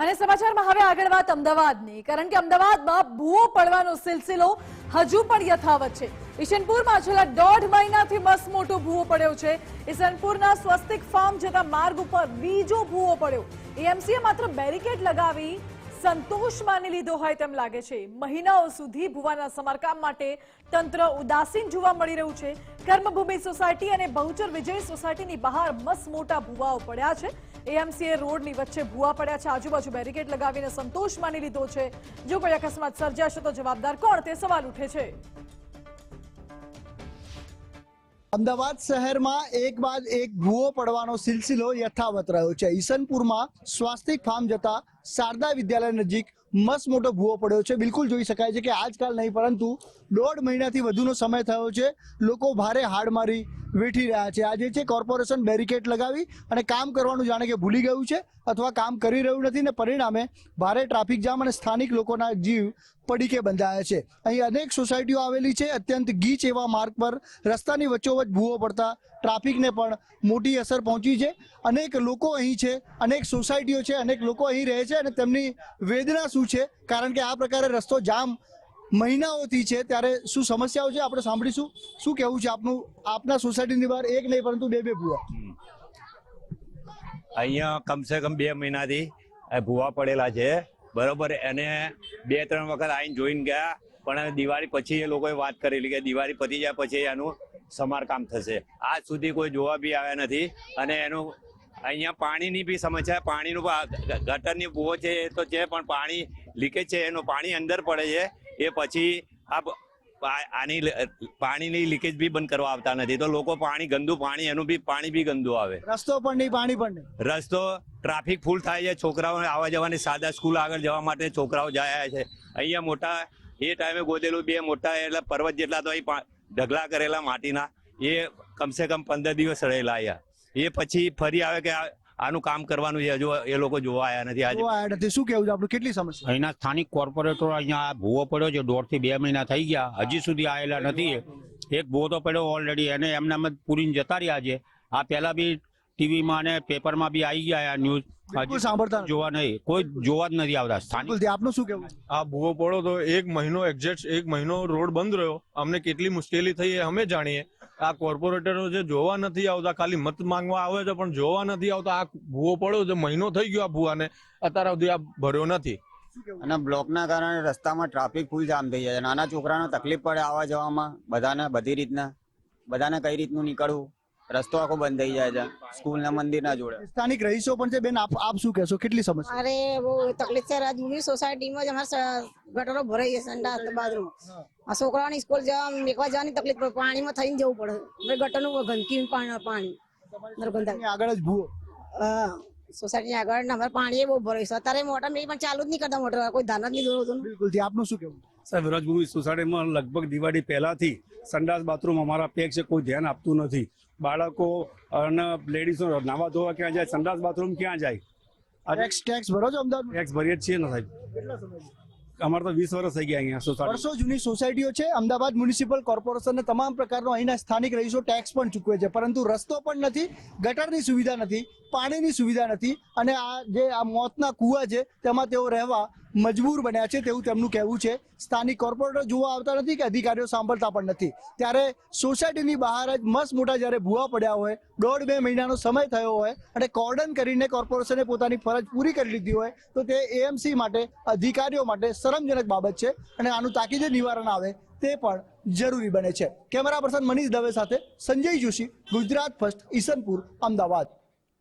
અને સમાચારમાં હવે આગળ વાત અમદાવાદની, કારણ કે અમદાવાદમાં ભૂવો પડવાનો સિલસિલો હજુ પણ યથાવત છે. ઈશનપુરમાં છેલ્લા 1.5 મહિનાથી મસમોટો ભૂવો પડ્યો છે. ઈશનપુરના સ્વસ્તિક ફાર્મ જતા માર્ગ ઉપર બીજો ભૂવો પડ્યો. એએમસીએ માત્ર બેરિકેડ લગાવી સંતોષ માની લીધો હોય તેમ લાગે છે. મહિનાઓ સુધી ભૂવાના સમારકામ માટે તંત્ર ઉદાસીન જોવા મળી રહ્યું છે. કર્મભૂમિ સોસાયટી અને બહુચર વિજય સોસાયટીની બહાર મસમોટા ભૂવાઓ પડ્યા છે. એએમસીએ રોડની વચ્ચે ભૂવા પડ્યા છે. આજુબાજુ બેરિકેડ લગાવીને સંતોષ માની લીધો છે. જો કોઈ અકસ્માત સર્જાશે તો જવાબદાર કોણ, તે સવાલ ઉઠે છે. અમદાવાદ શહેરમાં એક બાદ એક ભૂવો પડવાનો સિલસિલો યથાવત રહ્યો છે. ઈશનપુરમાં સ્વાસ્તિક ફાર્મ જતા શારદા વિદ્યાલય નજીક મસમોટો ભૂવો પડ્યો છે. બિલકુલ જોઈ શકાય છે કે આજકાલ નહીં, પરંતુ 1.5 મહિનાથી વધુનો સમય થયો છે. લોકો ભારે હાડમારી વેઠી રહ્યા છે. આજે છે કોર્પોરેશન બેરિકેડ લગાવી અને કામ કરવાનું જાણે કે ભૂલી ગયું છે અથવા કામ કરી રહ્યું નથી, ને પરિણામે ભારે ટ્રાફિક જામ અને સ્થાનિક લોકોના જીવ પડીકે બંધાયા છે. અહીં અનેક સોસાયટીઓ આવેલી છે. અત્યંત ગીચ એવા માર્ગ પર રસ્તાની વચ્ચોવચ્ચ ભૂવો પડતા ટ્રાફિકને પણ મોટી અસર પહોંચી છે. અનેક લોકો અહીં છે, અનેક સોસાયટીઓ છે, અનેક લોકો અહીં રહે છે અને તેમની વેદના શું છે, કારણ કે આ પ્રકારે રસ્તો જામ મહિનાઓથી છે. ત્યારે શું સમસ્યાઓ છે આપણે સાંભળીશું. શું કહેવું છે આપનું? આપના સોસાયટીની બહાર એક નહીં પરંતુ બે ભૂવા અહીંયા કમસે કમ 2 મહિનાથી ભૂવા પડેલા છે, બરોબર. એને 2-3 વખત આવીને જોઈને ગયા, પણ દિવાળી પછી એ લોકોએ વાત કરેલી કે દિવાળી પતી જાય પછી એનું સમારકામ થશે. આજ સુધી કોઈ જોવા બી આવ્યા નથી. અને એનું અહીંયા પાણીની બી સમસ્યા, પાણીનું ગટરની ભૂવો છે એ તો છે, પણ પાણી લીકેજ છે, એનું પાણી અંદર પડે છે. એ પછી આની પાણીની લીકેજ બી બંધ કરવા આવતા નથી, તો લોકો પાણી ગંદુ પાણી, એનું બી પાણી બી ગંદુ આવે. રસ્તો પણ નહીં, પાણી પણ નહીં. રસ્તો ટ્રાફિક ફૂલ થાય છે. છોકરાઓને આવવા જવાની, સાદા સ્કૂલ આગળ જવા માટે છોકરાઓ જાય છે. અહીંયા મોટા એ ટાઈમે ગોદેલું 2 મોટા એટલે પર્વત જેટલા તો અહીં ઢગલા કરેલા માટીના, એ કમસે કમ 15 દિવસ રહેલા અહીંયા. એ પછી ફરી આવે કે આનું કામ કરવાનું છે, હજુ એ લોકો જોવા આવ્યા નથી. શું કેવું છે આપણું? કેટલી સમસ્યા? અહીંના સ્થાનિક કોર્પોરેટરો અહીંયા ભૂવો પડ્યો છે, 1.5 થી 2 મહિના થઈ ગયા, હજી સુધી આવેલા નથી. એક ભૂવો તો પડ્યો ઓલરેડી, એને એમને એમ જ પૂરીને જતા રહ્યા છે. આ પહેલા બી ટીવીમાં અને પેપરમાં બી આવી ગયા ન્યૂઝ, સાંભળતા જોવા નહીં, કોઈ જોવા જ નથી આવતા સ્થાનિક. આપનું શું કેવું? આ ભૂવો પડ્યો તો 1 મહિનો એક્ઝેક્ટ 1 મહિનો રોડ બંધ રહ્યો. અમને કેટલી મુશ્કેલી થઈ એ અમે જાણીએ. આ કોર્પોરેટરો જે જોવા નથી આવતા, ખાલી મત માંગવા આવે છે પણ જોવા નથી આવતા. આ ભૂવો પડ્યો છે, મહિનો થઈ ગયો આ ભૂવાને, અત્યાર સુધી આ ભર્યો નથી. અને બ્લોકના કારણે રસ્તામાં ટ્રાફિક ફૂલ જામ થઈ જાય. નાના છોકરાને તકલીફ પડે આવવા જવામાં, બધાને બધી રીતના, બધાને કઈ રીતનું નીકળવું, રસ્તો આખો બંધ થઈ જાય છે સ્કૂલના મંદિરના જોડે. સ્થાનિક રહીશો પણ છે. બેન, આપ શું કહેશો? કેટલી સમસ્યા? અરે બહુ તકલીફ છે. રાજભૂમિ સોસાયટીમાં જ અમારા ગટરો ભરાઈ છે, સંડાસ બાથરૂમ. આ છોકરાઓની સ્કૂલ જવા મેકવા જવાની તકલીફ પડે, પાણીમાં થઈને જવું પડે. ગટરનું ગંદકી પાણી આગળ જ ભૂવો. હા, સોસાયટી આગળ અમારે પાણી બહુ ભરાય છે. અત્યારે મોટર મેં પણ ચાલુ જ નહીં કરતા, મોટર કોઈ ધ્યાન જ નહીં દોરતું. બિલકુલ. આપનું શું કેવું? સાહેબ, રાજભૂમિ સોસાયટીમાં લગભગ દિવાળી પહેલાથી સંડાસ બાથરૂમ અમારા પેક છે, કોઈ ધ્યાન આપતું નથી. બાળકો અને લેડીઝો નાવા ધોવા ક્યાં જાય? સંડાસ બાથરૂમ ક્યાં જાય? ટેક્સ ભરો છો અમદાવાદ? ટેક્સ ભરીએ જ છીએ ને સાહેબ. અમારે તો 20 વર્ષ થઈ ગયા અહીંયા સોસાયટી. વર્ષો જૂની સોસાયટીઓ છે. અમદાવાદ મ્યુનિસિપલ કોર્પોરેશનને તમામ પ્રકારનો અહીંના સ્થાનિક રહીશો ટેક્સ પણ ચૂકવે છે, પરંતુ રસ્તો પણ નથી, ગટરની સુવિધા નથી, પાણીની સુવિધા નથી, અને આ જે આ મોતના કૂવા છે તેમાં તેઓ રહેવા મજબૂર બન્યા છે, તેવું તેમનું કહેવું છે. સ્થાનિક કોર્પોરેટર જોવા આવતા નથી કે અધિકારીઓ સાંભળતા પણ નથી. ત્યારે સોસાયટીની બહાર જ મસ્ત મોટા જ્યારે ભૂવા પડ્યા હોય, 1.5-2 મહિનાનો સમય થયો હોય અને કોર્ડન કરીને કોર્પોરેશને પોતાની ફરજ પૂરી કરી લીધી હોય, તો તે એએમસી માટે, અધિકારીઓ માટે શરમજનક બાબત છે અને આનું તાકીદે નિવારણ આવે તે પણ જરૂરી બને છે. કેમેરા પર્સન મનીષ દવે સાથે સંજય જોશી, ગુજરાત ફર્સ્ટ, ઈશનપુર, અમદાવાદ.